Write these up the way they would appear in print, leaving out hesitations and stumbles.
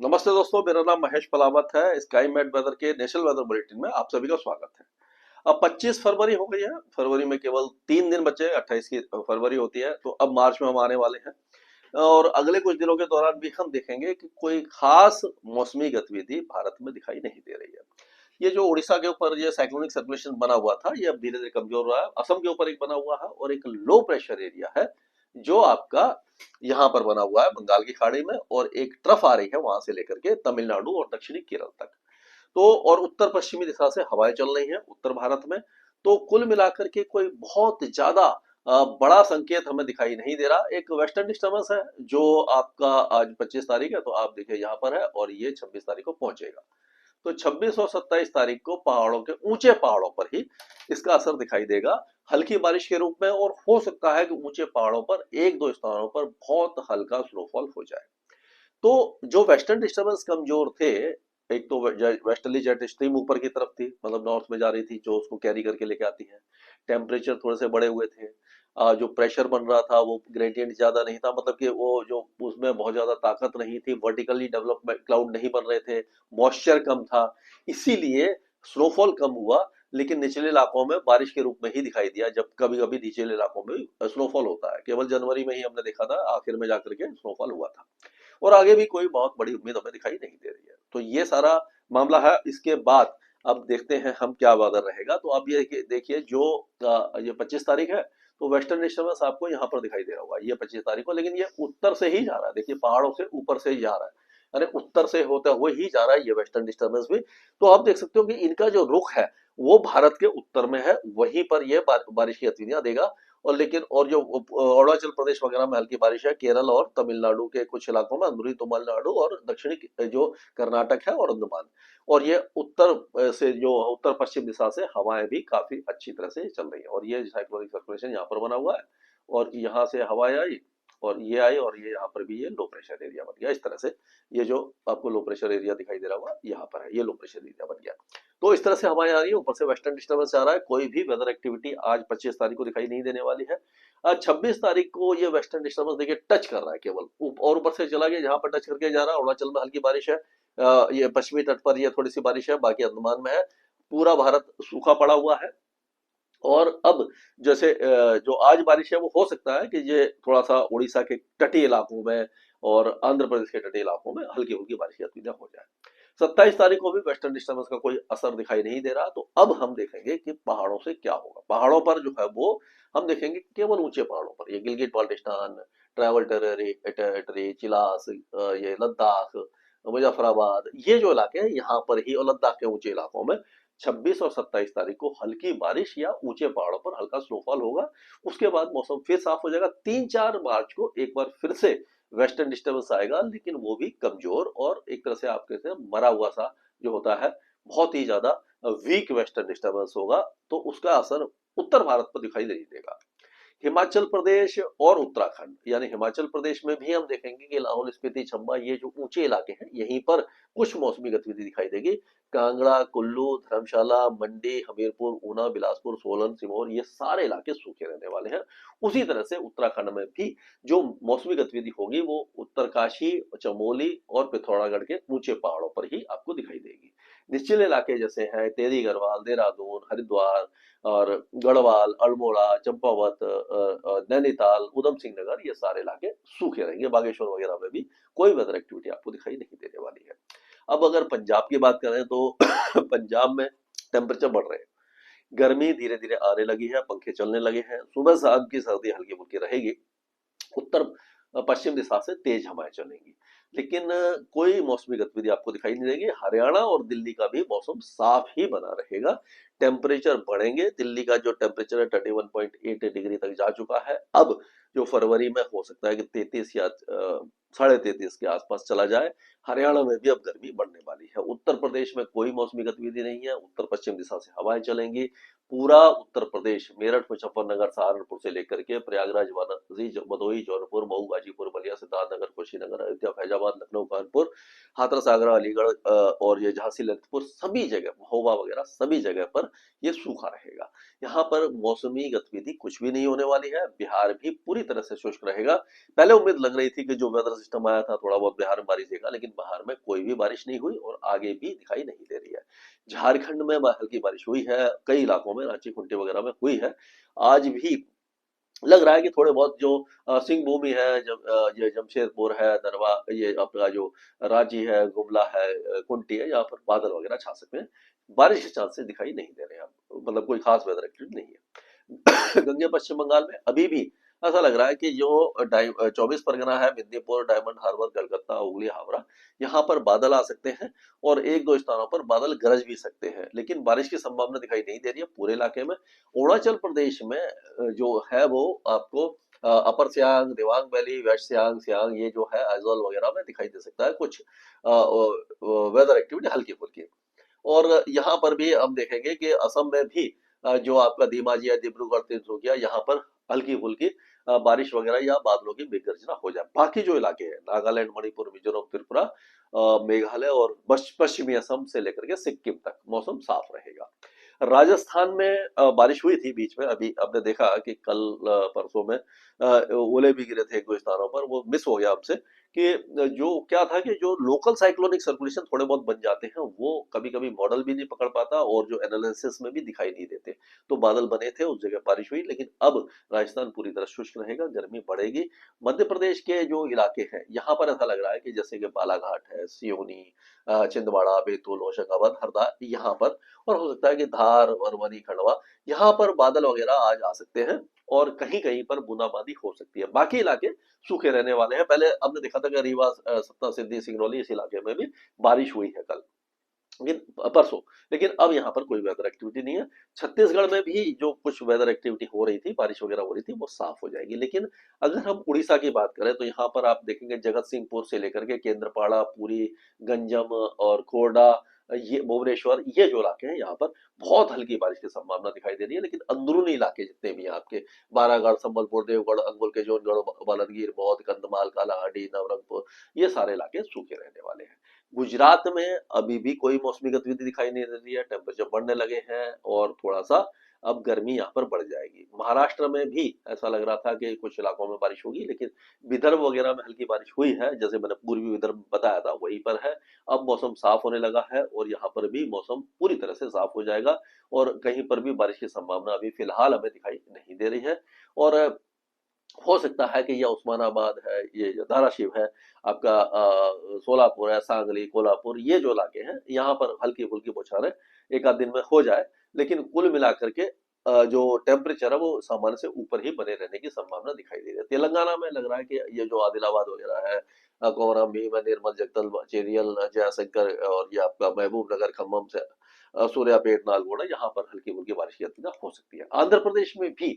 नमस्ते दोस्तों, मेरा नाम महेश पलावत है। स्काई मैट वेदर के नेशनल वेदर बुलेटिन में आप सभी का स्वागत है। अब 25 फरवरी हो गई है। फरवरी में केवल 3 दिन बचे हैं, 28 की फरवरी होती है, तो अब मार्च में हम आने वाले हैं। और अगले कुछ दिनों के दौरान भी हम देखेंगे कि कोई खास मौसमी गतिविधि भारत में दिखाई नहीं दे रही है। ये जो उड़ीसा के ऊपर ये साइक्लोनिक सर्कुलेशन बना हुआ था, ये अब धीरे धीरे कमजोर रहा है। असम के ऊपर एक बना हुआ है और एक लो प्रेशर एरिया है जो आपका यहाँ पर बना हुआ है बंगाल की खाड़ी में, और एक ट्रफ आ रही है वहां से लेकर के तमिलनाडु और दक्षिणी केरल तक। तो और उत्तर पश्चिमी दिशा से हवाएं चल रही हैं उत्तर भारत में। तो कुल मिलाकर के कोई बहुत ज्यादा बड़ा संकेत हमें दिखाई नहीं दे रहा। एक वेस्टर्न डिस्टर्बेंस है जो आपका आज 25 तारीख है, तो आप देखिए यहाँ पर है, और ये 26 तारीख को पहुंचेगा। तो 26 और 27 तारीख को पहाड़ों के ऊंचे पहाड़ों पर ही इसका असर दिखाई देगा, हल्की बारिश के रूप में। और हो सकता है कि ऊंचे पहाड़ों पर एक दो स्थानों पर बहुत हल्का स्नोफॉल हो जाए। तो जो वेस्टर्न डिस्टर्बेंस कमजोर थे, एक तो वेस्टर्ली जेट स्ट्रीम ऊपर की तरफ थी, मतलब नॉर्थ में जा रही थी, जो उसको कैरी करके लेके आती है। टेम्परेचर थोड़े से बड़े हुए थे। जो प्रेशर बन रहा था वो ग्रेडियंट ज्यादा नहीं था, मतलब कि वो जो उसमें बहुत ज्यादा ताकत नहीं थी, वर्टिकली डेवलपमेंट क्लाउड नहीं बन रहे थे, मॉइस्चर कम था, इसीलिए स्नोफॉल कम हुआ। लेकिन निचले इलाकों में बारिश के रूप में ही दिखाई दिया, जब कभी कभी निचले इलाकों में स्नोफॉल होता है। केवल जनवरी में ही हमने देखा था, आखिर में जाकर के स्नोफॉल हुआ था। और आगे भी कोई बहुत बड़ी उम्मीद हमें दिखाई नहीं दे रही है। तो ये सारा मामला है। इसके बाद अब देखते हैं हम क्या वेदर रहेगा। तो अब ये देखिए जो ये 25 तारीख है, तो वेस्टर्न डिस्टर्बेंस आपको यहाँ पर दिखाई दे रहा होगा ये 25 तारीख को, लेकिन ये उत्तर से ही जा रहा है। देखिए पहाड़ों से ऊपर से ही जा रहा है, अरे उत्तर से होते हुए ही जा रहा है ये वेस्टर्न डिस्टर्बेंस भी। तो आप देख सकते हो कि इनका जो रुख है वो भारत के उत्तर में है, वहीं पर ये बारिश की गतिविधियां देगा। और लेकिन और जो अरुणाचल प्रदेश वगैरह में हल्की बारिश है, केरल और तमिलनाडु के कुछ इलाकों में, अंदरूनी तमिलनाडु और दक्षिणी जो कर्नाटक है और अंडमान। और ये उत्तर से जो उत्तर पश्चिम दिशा से हवाएं भी काफी अच्छी तरह से चल रही है, और ये साइक्लोनिक सर्कुलेशन यहाँ पर बना हुआ है, और यहाँ से हवाएं आई और ये आई, और ये यहाँ पर भी ये लो प्रेशर एरिया बन गया इस तरह से। ये जो आपको लो प्रेशर एरिया दिखाई दे रहा होगा यहाँ पर है, ये लो प्रेशर एरिया बन गया। तो इस तरह से हवाएं आ रही है, ऊपर से वेस्टर्न डिस्टर्बेंस आ रहा है। कोई भी वेदर एक्टिविटी आज 25 तारीख को दिखाई नहीं देने वाली है। आज 26 तारीख को ये वेस्टर्न डिस्टर्बेंस देखिए टच कर रहा है केवल, और ऊपर से चला गया, जहां पर टच करके जा रहा है अरुणाचल में हल्की बारिश है। ये पश्चिमी तट पर ये थोड़ी सी बारिश है, बाकी अंडमान में है। पूरा भारत सूखा पड़ा हुआ है। और अब जैसे जो आज बारिश है वो हो सकता है कि ये थोड़ा सा उड़ीसा के तटीय इलाकों में और आंध्र प्रदेश के तटीय इलाकों में हल्की फुल्की बारिश की गतिविधियां हो जाए। 27 तारीख को भी वेस्टर्न डिस्टर्बेंस का कोई असर दिखाई नहीं दे रहा। तो अब हम देखेंगे कि पहाड़ों से क्या होगा। पहाड़ों पर जो है वो हम देखेंगे केवल ऊंचे पहाड़ों पर, ये गिलगिट बाल्टिस्तान, ट्रैवल टेरिटरी, चिलास, ये लद्दाख, मुजफ्फराबाद, ये जो इलाके हैं यहाँ पर ही, और लद्दाख के ऊंचे इलाकों में 26 और 27 तारीख को हल्की बारिश या ऊंचे पहाड़ों पर हल्का स्नोफॉल होगा। उसके बाद मौसम फिर साफ हो जाएगा। 3-4 मार्च को एक बार फिर से वेस्टर्न डिस्टर्बेंस आएगा, लेकिन वो भी कमजोर और एक तरह से आपके से मरा हुआ सा जो होता है, बहुत ही ज्यादा वीक वेस्टर्न डिस्टर्बेंस होगा। तो उसका असर उत्तर भारत पर दिखाई नहीं देगा। हिमाचल प्रदेश और उत्तराखंड, यानी हिमाचल प्रदेश में भी हम देखेंगे कि लाहौल स्पीति, चंबा, ये जो ऊंचे इलाके हैं यहीं पर कुछ मौसमी गतिविधि दिखाई देगी। कांगड़ा, कुल्लू, धर्मशाला, मंडी, हमीरपुर, ऊना, बिलासपुर, सोलन, सिमोर, ये सारे इलाके सूखे रहने वाले हैं। उसी तरह से उत्तराखंड में भी जो मौसमी गतिविधि होगी वो उत्तरकाशी, चमोली और पिथौरागढ़ के ऊंचे पहाड़ों पर ही आपको दिखाई देगी। निचले इलाके जैसे हैं टेरी गढ़वाल, देहरादून, हरिद्वार और गढ़वाल, अल्मोड़ा, चंपावत, नैनीताल, उधम सिंह नगर, ये सारे इलाके सूखे रहेंगे। बागेश्वर वगैरह में भी कोई वेदर एक्टिविटी आपको दिखाई नहीं देने वाली है। अब अगर पंजाब की बात करें तो पंजाब में टेम्परेचर बढ़ रहे हैं, गर्मी धीरे धीरे आने लगी है, पंखे चलने लगे हैं, सुबह शाम की सर्दी हल्की फुल्की रहेगी। उत्तर पश्चिम दिशा से तेज हवाएं चलेंगी, लेकिन कोई मौसमी गतिविधि आपको दिखाई नहीं देगी। हरियाणा और दिल्ली का भी मौसम साफ ही बना रहेगा। टेम्परेचर बढ़ेंगे, दिल्ली का जो टेम्परेचर है 31.8 डिग्री तक जा चुका है। अब जो फरवरी में हो सकता है कि 33 या 33.5 के आसपास चला जाए। हरियाणा में भी अब गर्मी बढ़ने वाली है। उत्तर प्रदेश में कोई मौसमी गतिविधि नहीं है, उत्तर पश्चिम दिशा से हवाएं चलेंगी। पूरा उत्तर प्रदेश, मेरठ, मुजफ्फरनगर, सहारनपुर से लेकर के प्रयागराज, वाराणसी, भदोही, जौनपुर, मऊ, गाजीपुर, बलिया, सिद्धार्थनगर, कुशीनगर, अयोध्या, फैजाबाद, गाजियाबाद, लखनऊ, कानपुर, हाथरस, आगरा, अलीगढ़ और ये झांसी, ललितपुर, सभी जगह, महोबा वगैरह सभी जगह पर ये सूखा रहेगा। यहाँ पर मौसमी गतिविधि कुछ भी नहीं होने वाली है। बिहार भी पूरी तरह से शुष्क रहेगा। पहले उम्मीद लग रही थी कि जो वेदर सिस्टम आया था थोड़ा बहुत बिहार में बारिश देगा, लेकिन बिहार में कोई भी बारिश नहीं हुई और आगे भी दिखाई नहीं दे रही है। झारखंड में हल्की बारिश हुई है, कई इलाकों में, रांची, खूंटी वगैरह में हुई है। आज भी लग रहा है कि थोड़े बहुत जो सिंह भूमि है, ये जमशेदपुर है, दरवा, ये अपना जो रांची है, गुमला है, कुंटी है, यहाँ पर बादल वगैरह छा सकते हैं। बारिश के चांसेस दिखाई नहीं दे रहे हैं अब, मतलब कोई खास वेदर एक्टिविटी नहीं है। गंगे पश्चिम बंगाल में अभी भी ऐसा लग रहा है कि जो 24 परगना है, मेदिनीपुर, डायमंड हार्बर, कलकत्ता, हुगली, हावड़ा, यहाँ पर बादल आ सकते हैं और एक दो स्थानों पर बादल गरज भी सकते हैं, लेकिन बारिश की संभावना दिखाई नहीं दे रही है पूरे इलाके में। अरुणाचल प्रदेश में जो है वो आपको अपर सियांग, दिबांग वैली, वेस्ट सियांग, सियांग, ये जो है आइजोल वगैरह में दिखाई दे सकता है कुछ वेदर एक्टिविटी हल्की फुल्की। और यहाँ पर भी हम देखेंगे कि असम में भी जो आपका धीमाजी है, डिब्रूगढ़, तिनसुकिया, यहाँ पर हल्की फुल्की बारिश वगैरह या बादलों की मेघ गर्जना हो जाए। बाकी जो इलाके हैं, नागालैंड, मणिपुर, मिजोरम, त्रिपुरा, मेघालय और पश्चिमी असम से लेकर के सिक्किम तक मौसम साफ रहेगा। राजस्थान में बारिश हुई थी बीच में, अभी आपने देखा कि कल परसों में ओले भी गिरे थे एक दो स्थानों पर, वो मिस हो गया हमसे कि जो क्या था कि जो लोकल साइक्लोनिक सर्कुलेशन थोड़े बहुत बन जाते हैं वो कभी कभी मॉडल भी नहीं पकड़ पाता और जो एनालिसिस में भी दिखाई नहीं देते। तो बादल बने थे, उस जगह बारिश हुई, लेकिन अब राजस्थान पूरी तरह शुष्क रहेगा, गर्मी बढ़ेगी। मध्य प्रदेश के जो इलाके हैं यहाँ पर ऐसा लग रहा है कि जैसे कि बालाघाट है, सियोनी, छिंदवाड़ा, बैतूल, होशंगाबाद, हरदा, यहाँ पर, और हो सकता है कि धार, मधुबनी, खंडवा, यहाँ पर बादल वगैरह आज आ सकते हैं और कहीं कहीं पर बूंदाबांदी हो सकती है। बाकी इलाके सूखे रहने वाले हैं। पहले हमने देखा था कि रीवा, सतना, सिद्धि, सिंगरौली, इस इलाके में भी बारिश हुई है कल, लेकिन परसों, लेकिन अब यहाँ पर कोई वेदर एक्टिविटी नहीं है। छत्तीसगढ़ में भी जो कुछ वेदर एक्टिविटी हो रही थी, बारिश वगैरह हो रही थी, वो साफ हो जाएगी। लेकिन अगर हम उड़ीसा की बात करें तो यहाँ पर आप देखेंगे जगत सिंहपुर से लेकर के केंद्रपाड़ा, पुरी, गंजम और खोरडा, ये भुवनेश्वर, ये जो इलाके हैं यहाँ पर बहुत हल्की बारिश की संभावना दिखाई दे रही है। लेकिन अंदरूनी इलाके जितने भी हैं आपके, बारागढ़, संबलपुर, देवगढ़, अंगुल के जोनगढ़, बालनगीर, बौद्ध, कंधमाल, कालाहांडी, नवरंगपुर, ये सारे इलाके सूखे रहने वाले हैं। गुजरात में अभी भी कोई मौसमी गतिविधि दिखाई नहीं दे रही है, टेम्परेचर बढ़ने लगे हैं और थोड़ा सा अब गर्मी यहाँ पर बढ़ जाएगी। महाराष्ट्र में भी ऐसा लग रहा था कि कुछ इलाकों में बारिश होगी, लेकिन विदर्भ वगैरह में हल्की बारिश हुई है, जैसे मैंने पूर्वी विदर्भ बताया था वहीं पर है। अब मौसम साफ होने लगा है और यहाँ पर भी मौसम पूरी तरह से साफ हो जाएगा और कहीं पर भी बारिश की संभावना अभी फिलहाल हमें दिखाई नहीं दे रही है। और हो सकता है कि यह उस्मानाबाद है, ये जो धाराशिव है, आपका सोलापुर है, सांगली, कोल्हापुर, ये जो इलाके हैं यहाँ पर हल्की फुल्की बौछारें एक आध दिन में हो जाए, लेकिन कुल मिलाकर के जो टेम्परेचर है वो सामान्य से ऊपर ही बने रहने की संभावना दिखाई दे रही है। तेलंगाना में लग रहा है कि ये जो आदिलाबाद वगैरह है, कोमरम भीम, निर्मल, जगदल, चेरियल, जयशंकर और ये आपका महबूब नगर, खम्मम से सूर्यापेट, नालगोंडा, यहाँ पर हल्की फुल्की बारिश की घटना हो सकती है। आंध्र प्रदेश में भी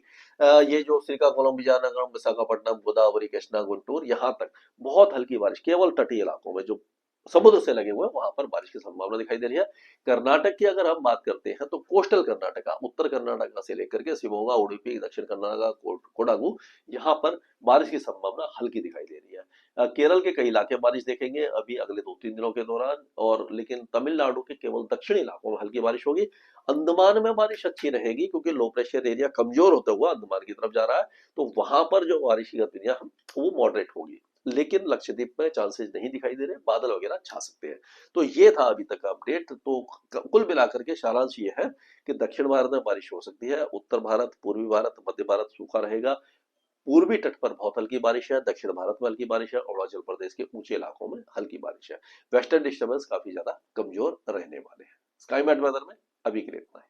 ये जो श्रीकाकुलम, विजयनगरम, विशाखापट्टनम, गोदावरी, कृष्णा, गुंटूर, यहाँ तक बहुत हल्की बारिश केवल तटीय इलाकों में जो समुद्र से लगे हुए हैं वहां पर बारिश की संभावना दिखाई दे रही है। कर्नाटक की अगर हम बात करते हैं तो कोस्टल कर्नाटका, उत्तर कर्नाटका से लेकर के शिवमोगा, उडुपी, दक्षिण कर्नाटका, कोडागु, यहाँ पर बारिश की संभावना हल्की दिखाई दे रही है। केरल के कई इलाके बारिश देखेंगे अभी अगले 2-3 दिनों के दौरान, और लेकिन तमिलनाडु के केवल दक्षिणी इलाकों में हल्की बारिश होगी। अंडमान में बारिश अच्छी रहेगी क्योंकि लो प्रेशर एरिया कमजोर होता हुआ अंडमान की तरफ जा रहा है, तो वहां पर जो बारिश की गतिविधियां वो मॉडरेट होगी। लेकिन लक्षद्वीप में चांसेस नहीं दिखाई दे रहे, बादल वगैरह छा सकते हैं। तो ये था अभी तक का अपडेट। तो कुल मिलाकर के सारांश ये है कि दक्षिण भारत में बारिश हो सकती है, उत्तर भारत, पूर्वी भारत, मध्य भारत सूखा रहेगा, पूर्वी तट पर बहुत हल्की बारिश है, दक्षिण भारत में हल्की बारिश है, अरुणाचल प्रदेश के ऊंचे इलाकों में हल्की बारिश है। वेस्टर्न डिस्टर्बेंस काफी ज्यादा कमजोर रहने वाले हैं। स्काई मैट वेदर में अभी के लिए इतना है।